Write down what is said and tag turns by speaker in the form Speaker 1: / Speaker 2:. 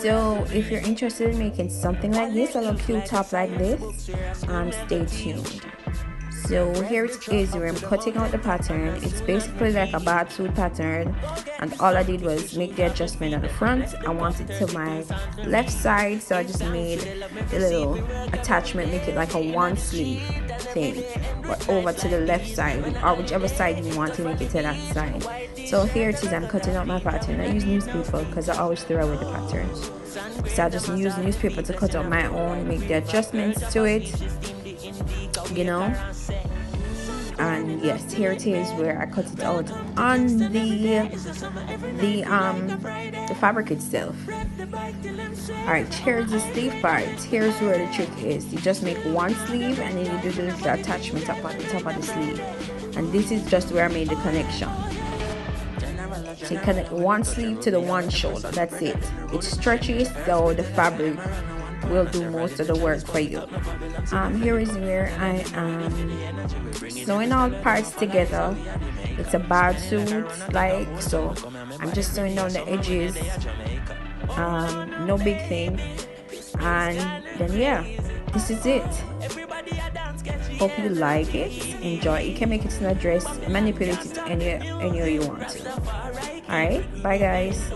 Speaker 1: So if you're interested in making something like this, a little cute top like this, stay tuned. So here it is where I'm cutting out the pattern. It's basically like a bathsuit pattern, and all I did was make the adjustment on the front. I want it to my left side, so I just made the little attachment, make it like a one sleeve thing, but over to the left side, or whichever side you want to make it to that side. So here it is, I'm cutting out my pattern. I use newspaper because I always throw away the patterns, so I just use newspaper to cut out my own, make the adjustments to it, you know. And yes, here it is where I cut it out on the fabric itself. Alright, here's the sleeve part. Here's where the trick is. You just make one sleeve and then you do the attachment up on the top of the sleeve, and this is just where I made the connection. So you connect one sleeve to the one shoulder. That's it. It stretches, so the fabric will do most of the work for you. Here is where I am sewing all parts together. It's a bad suit, like so. I'm just sewing down the edges. No big thing. And then yeah, this is it. Hope you like it, enjoy it. You can make it in a dress, manipulate it any way you want to. Alright, bye guys.